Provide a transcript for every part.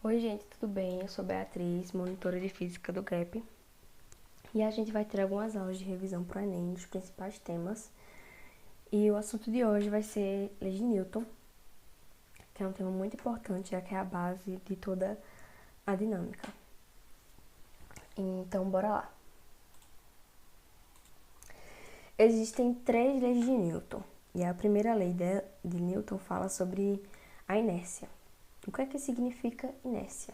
Oi, gente, tudo bem? Eu sou Beatriz, monitora de física do GAP. E a gente vai ter algumas aulas de revisão para o Enem, dos principais temas. E o assunto de hoje vai ser Lei de Newton, que é um tema muito importante, já que é a base de toda a dinâmica. Então, bora lá. Existem 3 leis de Newton. E a primeira lei de Newton fala sobre a inércia. O que é que significa inércia?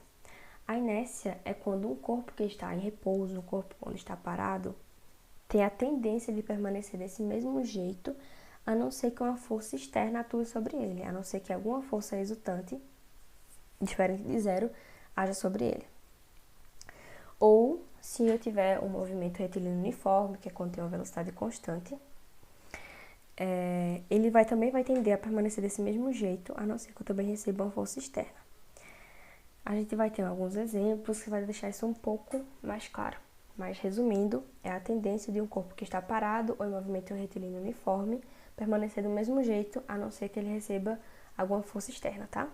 A inércia é quando um corpo que está em repouso, um corpo quando está parado, tem a tendência de permanecer desse mesmo jeito, a não ser que uma força externa atue sobre ele, a não ser que alguma força resultante, diferente de zero, haja sobre ele. Ou, se eu tiver um movimento retilíneo uniforme, que é quando tem uma velocidade constante, ele também vai tender a permanecer desse mesmo jeito, a não ser que eu também receba uma força externa. A gente vai ter alguns exemplos que vai deixar isso um pouco mais claro. Mas, resumindo, é a tendência de um corpo que está parado ou em movimento retilíneo uniforme permanecer do mesmo jeito, a não ser que ele receba alguma força externa, tá?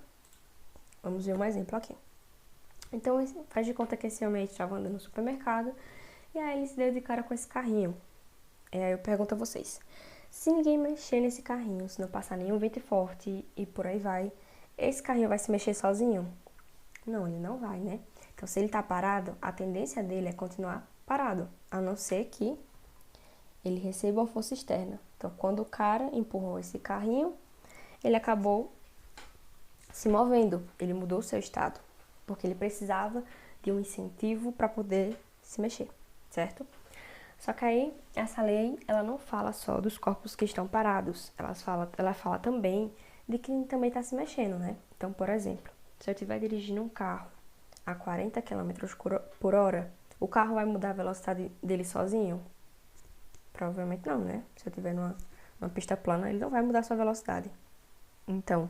Vamos ver um exemplo aqui. Então, faz de conta que esse homem aí estava andando no supermercado e aí ele se deu de cara com esse carrinho. E aí eu pergunto a vocês, se ninguém mexer nesse carrinho, se não passar nenhum vento forte e por aí vai, esse carrinho vai se mexer sozinho? Não, ele não vai, né? Então, se ele tá parado, a tendência dele é continuar parado, a não ser que ele receba uma força externa. Então, quando o cara empurrou esse carrinho, ele acabou se movendo, ele mudou o seu estado, porque ele precisava de um incentivo para poder se mexer, certo? Só que aí, essa lei, ela não fala só dos corpos que estão parados, ela fala também de quem também está se mexendo, né? Então, por exemplo, se eu estiver dirigindo um carro a 40 km por hora, o carro vai mudar a velocidade dele sozinho? Provavelmente não, né? Se eu estiver numa pista plana, ele não vai mudar a sua velocidade. Então,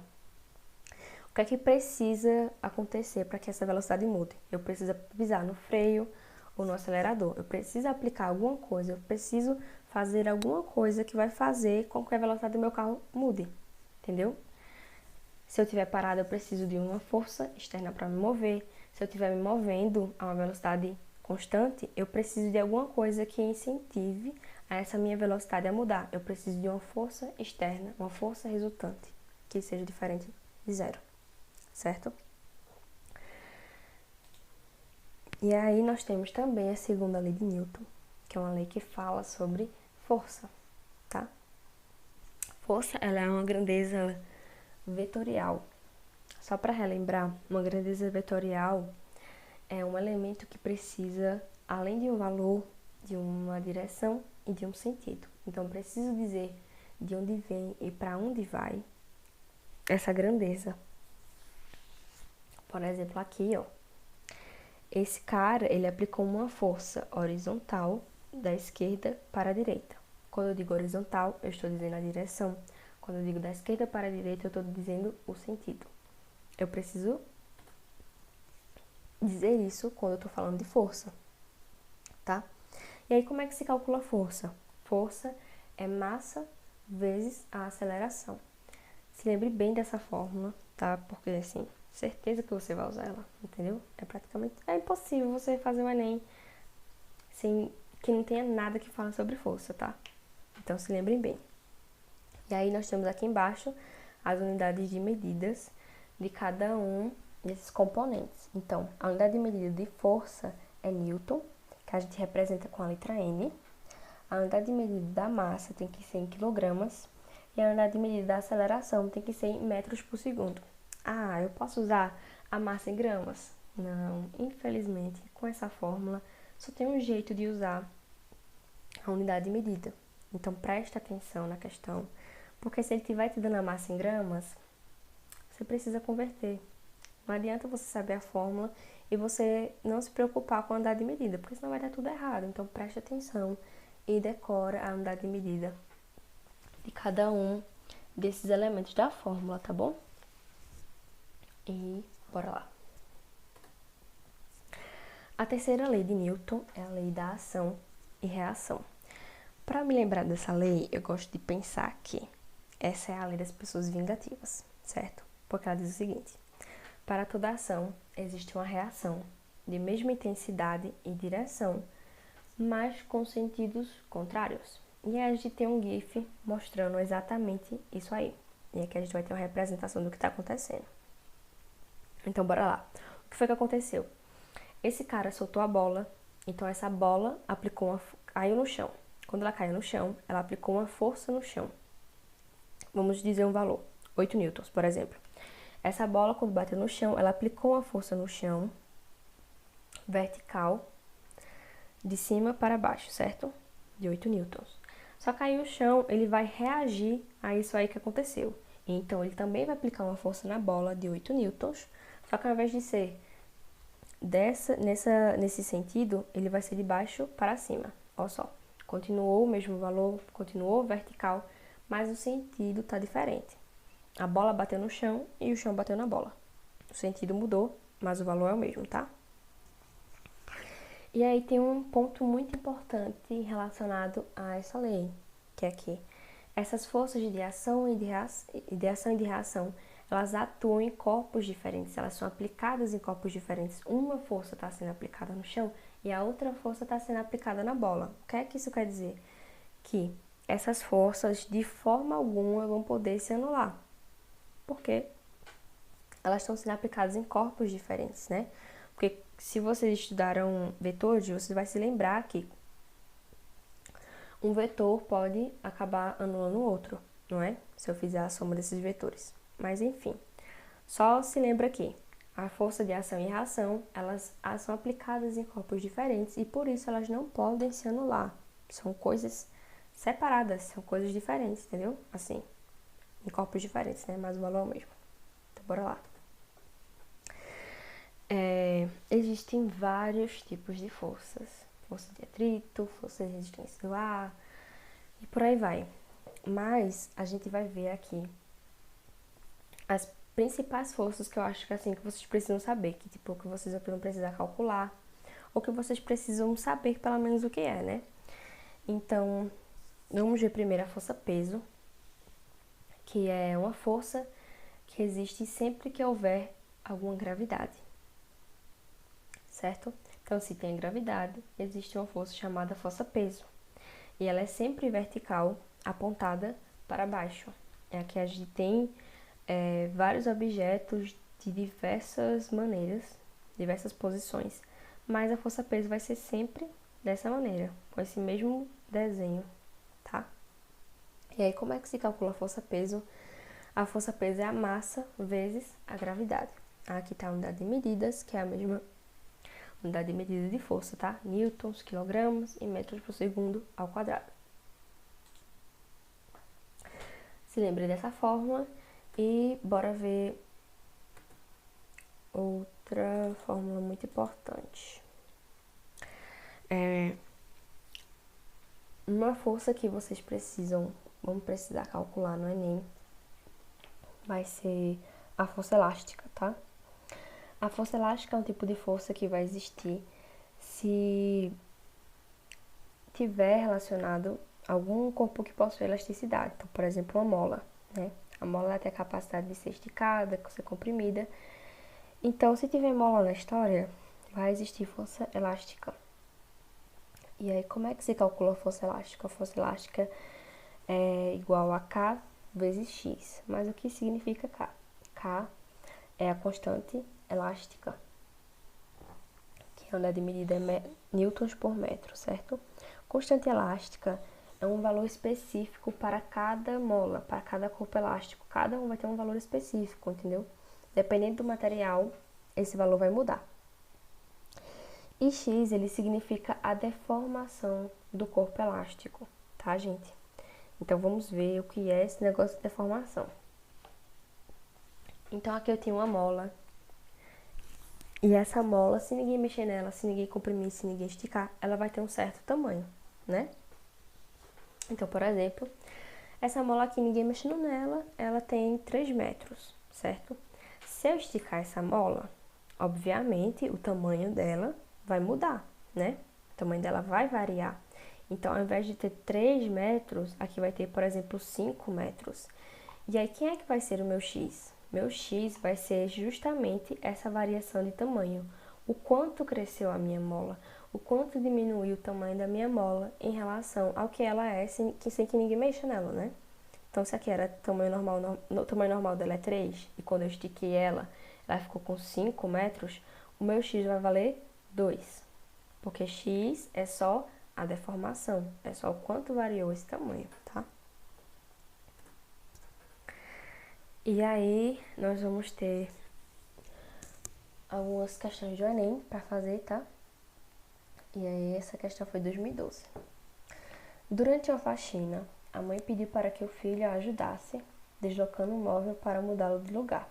o que é que precisa acontecer para que essa velocidade mude? Eu preciso pisar no freio ou no acelerador. Eu preciso aplicar alguma coisa, eu preciso fazer alguma coisa que vai fazer com que a velocidade do meu carro mude, entendeu? Se eu estiver parado, eu preciso de uma força externa para me mover. Se eu estiver me movendo a uma velocidade constante, eu preciso de alguma coisa que incentive a essa minha velocidade a mudar. Eu preciso de uma força externa, uma força resultante, que seja diferente de zero, certo? E aí nós temos também a segunda lei de Newton, que é uma lei que fala sobre força, tá? Força, ela é uma grandeza vetorial. Só para relembrar, uma grandeza vetorial é um elemento que precisa, além de um valor, de uma direção e de um sentido. Então, preciso dizer de onde vem e para onde vai essa grandeza. Por exemplo, aqui, ó, esse cara, ele aplicou uma força horizontal da esquerda para a direita. Quando eu digo horizontal, eu estou dizendo a direção. Quando eu digo da esquerda para a direita, eu estou dizendo o sentido. Eu preciso dizer isso quando eu estou falando de força, tá? E aí, como é que se calcula a força? Força é massa vezes a aceleração. Se lembre bem dessa fórmula, tá? Porque, assim, certeza que você vai usar ela, entendeu? É impossível você fazer um Enem sem que não tenha nada que fale sobre força, tá? Então, se lembrem bem. E aí, nós temos aqui embaixo as unidades de medidas de cada um desses componentes. Então, a unidade de medida de força é Newton, que a gente representa com a letra N. A unidade de medida da massa tem que ser em quilogramas. E a unidade de medida da aceleração tem que ser em metros por segundo. Ah, eu posso usar a massa em gramas? Não, infelizmente, com essa fórmula, só tem um jeito de usar a unidade de medida. Então, presta atenção na questão, porque se ele estiver te dando a massa em gramas, você precisa converter. Não adianta você saber a fórmula e você não se preocupar com a unidade de medida, porque senão vai dar tudo errado. Então, preste atenção e decora a unidade de medida de cada um desses elementos da fórmula, tá bom? E bora lá. A terceira lei de Newton é a lei da ação e reação. Para me lembrar dessa lei, eu gosto de pensar que essa é a lei das pessoas vingativas, certo? Porque ela diz o seguinte: Para toda ação, existe uma reação de mesma intensidade e direção, mas com sentidos contrários. E aí a gente tem um GIF mostrando exatamente isso aí. E aqui a gente vai ter uma representação do que está acontecendo. Então, bora lá. O que foi que aconteceu? Esse cara soltou a bola, então essa bola caiu no chão. Quando ela caiu no chão, ela aplicou uma força no chão. Vamos dizer um valor, 8 newtons, por exemplo. Essa bola, quando bateu no chão, ela aplicou uma força no chão, vertical, de cima para baixo, certo? De 8 newtons. Só que aí o chão, ele vai reagir a isso aí que aconteceu. Então, ele também vai aplicar uma força na bola de 8 newtons, só que ao invés de ser nesse sentido, ele vai ser de baixo para cima. Olha só, continuou o mesmo valor, continuou vertical, mas o sentido está diferente. A bola bateu no chão e o chão bateu na bola. O sentido mudou, mas o valor é o mesmo, tá? E aí tem um ponto muito importante relacionado a essa lei, que é que essas forças de ação e de reação, elas atuam em corpos diferentes, elas são aplicadas em corpos diferentes. Uma força está sendo aplicada no chão e a outra força está sendo aplicada na bola. O que é que isso quer dizer? Que essas forças, de forma alguma, vão poder se anular, porque elas estão sendo aplicadas em corpos diferentes, né? Porque se vocês estudaram vetores, você vai se lembrar que um vetor pode acabar anulando o outro, não é? Se eu fizer a soma desses vetores. Mas enfim, só se lembra que a força de ação e reação, elas são aplicadas em corpos diferentes e por isso elas não podem se anular. São coisas separadas, são coisas diferentes, entendeu? Assim, em corpos diferentes, né? Mas o valor é o mesmo. Então, bora lá. Existem vários tipos de forças. Força de atrito, força de resistência do ar e por aí vai. Mas a gente vai ver aqui as principais forças que eu acho que assim que vocês precisam saber, que tipo que vocês vão precisar calcular ou que vocês precisam saber pelo menos o que é, né? Então, vamos ver primeiro a força peso, que é uma força que existe sempre que houver alguma gravidade, certo? Então, se tem gravidade, existe uma força chamada força peso. E ela é sempre vertical, apontada para baixo. É aqui a gente tem vários objetos de diversas maneiras, diversas posições. Mas a força peso vai ser sempre dessa maneira, com esse mesmo desenho, tá? E aí, como é que se calcula a força peso? A força peso é a massa vezes a gravidade. Aqui está a unidade de medidas, que é a mesma unidade de medida de força, tá? Newtons, quilogramas e metros por segundo ao quadrado. Se lembre dessa fórmula e bora ver outra fórmula muito importante. Uma força que vocês vão precisar calcular no Enem, vai ser a força elástica, tá? A força elástica é um tipo de força que vai existir se tiver relacionado a algum corpo que possui elasticidade. Então, por exemplo, uma mola, né? A mola tem a capacidade de ser esticada, de ser comprimida. Então, se tiver mola na história, vai existir força elástica. E aí, como é que se calcula a força elástica? A força elástica é igual a K vezes X. Mas o que significa K? K é a constante elástica, que a unidade de medida é newtons por metro, certo? Constante elástica é um valor específico para cada mola, para cada corpo elástico. Cada um vai ter um valor específico, entendeu? Dependendo do material, esse valor vai mudar. E X, ele significa a deformação do corpo elástico, tá, gente? Então, vamos ver o que é esse negócio de deformação. Então, aqui eu tenho uma mola. E essa mola, se ninguém mexer nela, se ninguém comprimir, se ninguém esticar, ela vai ter um certo tamanho, né? Então, por exemplo, essa mola aqui, ninguém mexendo nela, ela tem 3 metros, certo? Se eu esticar essa mola, obviamente, o tamanho dela vai mudar, né? O tamanho dela vai variar. Então, ao invés de ter 3 metros, aqui vai ter, por exemplo, 5 metros. E aí, quem é que vai ser o meu X? Meu x vai ser justamente essa variação de tamanho. O quanto cresceu a minha mola, o quanto diminuiu o tamanho da minha mola em relação ao que ela é, sem que ninguém mexa nela, né? Então, se aqui era o tamanho normal dela é 3, e quando eu estiquei ela ficou com 5 metros, o meu x vai valer 2. Porque x é só a deformação, é só o quanto variou esse tamanho, tá? E aí, nós vamos ter algumas questões do Enem para fazer, tá? E aí, essa questão foi 2012. Durante a faxina, a mãe pediu para que o filho a ajudasse, deslocando o móvel para mudá-lo de lugar.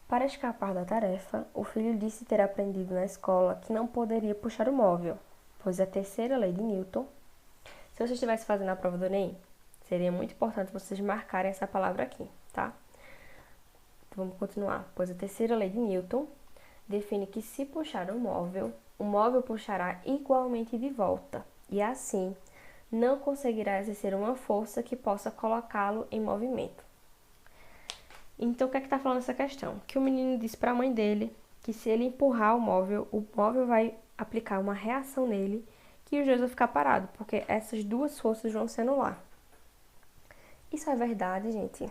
Para escapar da tarefa, o filho disse ter aprendido na escola que não poderia puxar o móvel, pois a terceira lei de Newton. Se você estivesse fazendo a prova do Enem, seria muito importante vocês marcarem essa palavra aqui, tá? Então, vamos continuar. Pois a terceira lei de Newton define que se puxar o móvel puxará igualmente de volta, e assim não conseguirá exercer uma força que possa colocá-lo em movimento. Então, o que é que está falando essa questão? Que o menino disse para a mãe dele que se ele empurrar o móvel vai aplicar uma reação nele que os dois vão ficar parados, porque essas duas forças vão se anular. Isso é verdade, gente?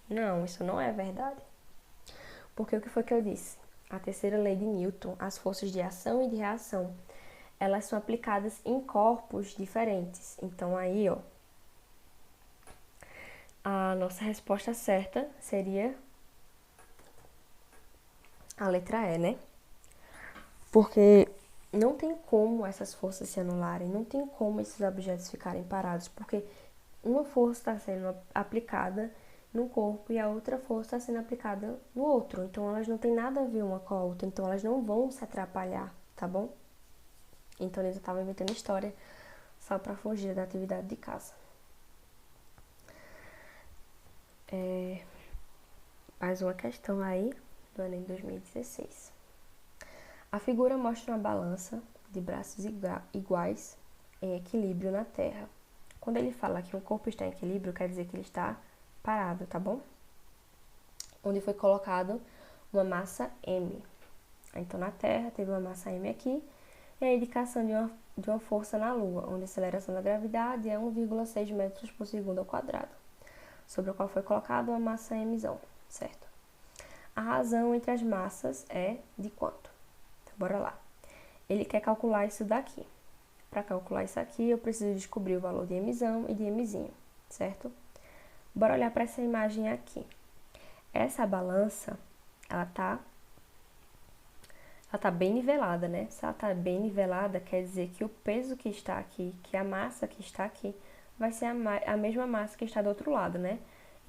Não, isso não é verdade. Porque o que foi que eu disse? A terceira lei de Newton, as forças de ação e de reação, elas são aplicadas em corpos diferentes. Então, aí, ó, a nossa resposta certa seria a letra E, né? Porque não tem como essas forças se anularem, não tem como esses objetos ficarem parados, porque uma força está sendo aplicada no corpo e a outra força está sendo aplicada no outro. Então, elas não têm nada a ver uma com a outra, então elas não vão se atrapalhar, tá bom? Então, eles estavam inventando história só para fugir da atividade de casa. Mais uma questão aí do Enem 2016. A figura mostra uma balança de braços iguais em equilíbrio na Terra. Quando ele fala que um corpo está em equilíbrio, quer dizer que ele está parado, tá bom? Onde foi colocado uma massa M. Então, na Terra, teve uma massa M aqui, e a indicação de uma força na Lua, onde a aceleração da gravidade é 1,6 metros por segundo ao quadrado, sobre a qual foi colocada uma massa Mzão, certo? A razão entre as massas é de quanto? Então, bora lá. Ele quer calcular isso daqui. Para calcular isso aqui, eu preciso descobrir o valor de Mzão e de Mzinho, certo? Bora olhar para essa imagem aqui. Essa balança, ela tá bem nivelada, né? Se ela tá bem nivelada, quer dizer que o peso que está aqui, que a massa que está aqui, vai ser a mesma massa que está do outro lado, né?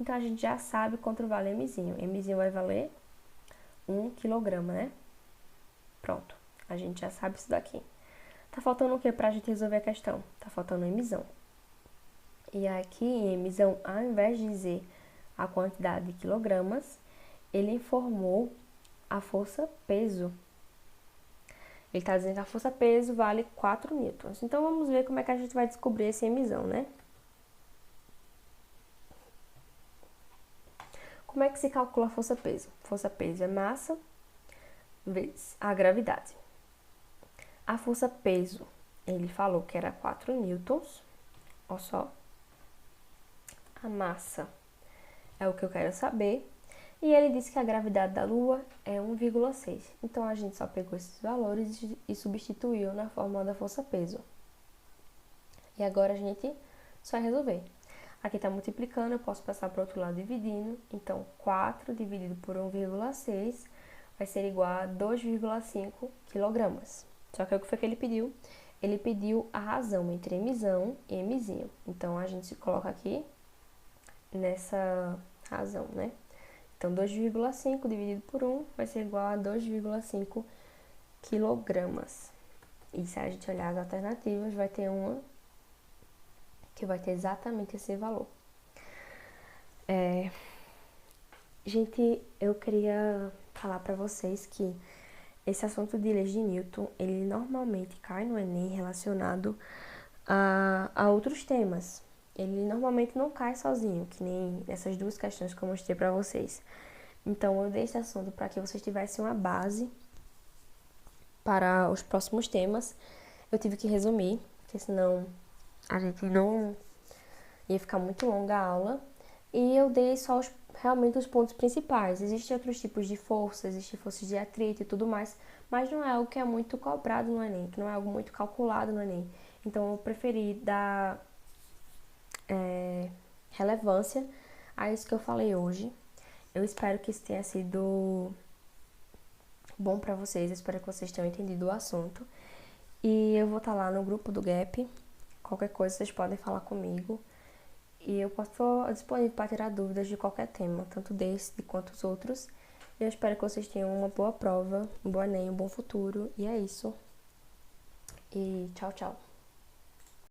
Então, a gente já sabe quanto vale Mzinho. Mzinho vai valer 1 quilograma, né? Pronto, a gente já sabe isso daqui. Tá faltando o que pra gente resolver a questão? Tá faltando Mzão. E aqui, em Mzão, ao invés de dizer a quantidade de quilogramas, ele informou a força peso. Ele está dizendo que a força peso vale 4 newtons. Então, vamos ver como é que a gente vai descobrir esse Mzão, né? Como é que se calcula a força peso? Força peso é massa vezes a gravidade. A força peso, ele falou que era 4 newtons. Olha só. A massa é o que eu quero saber. E ele disse que a gravidade da Lua é 1,6. Então, a gente só pegou esses valores e substituiu na fórmula da força-peso. E agora a gente só vai resolver. Aqui está multiplicando, eu posso passar para o outro lado dividindo. Então, 4 dividido por 1,6 vai ser igual a 2,5 quilogramas. Só que o que foi que ele pediu? Ele pediu a razão entre Mzão e Mzinho. Então, a gente se coloca aqui nessa razão, né? Então, 2,5 dividido por 1 vai ser igual a 2,5 quilogramas. E se a gente olhar as alternativas, vai ter uma que vai ter exatamente esse valor. Gente, eu queria falar para vocês que esse assunto de leis de Newton, ele normalmente cai no Enem relacionado a outros temas. Ele normalmente não cai sozinho, que nem essas duas questões que eu mostrei para vocês. Então, eu dei esse assunto para que vocês tivessem uma base para os próximos temas. Eu tive que resumir, porque senão a gente não ia ficar muito longa a aula. E eu dei só realmente os pontos principais. Existem outros tipos de força, existem forças de atrito e tudo mais, mas não é algo que é muito cobrado no Enem, que não é algo muito calculado no Enem. Então eu preferi dar relevância a isso que eu falei hoje. Eu espero que isso tenha sido bom pra vocês, eu espero que vocês tenham entendido o assunto. E eu vou estar lá no grupo do Gap. Qualquer coisa vocês podem falar comigo. E eu estou disponível para tirar dúvidas de qualquer tema, tanto desse quanto os outros. Eu espero que vocês tenham uma boa prova, um bom Enem, um bom futuro. E é isso. E tchau, tchau.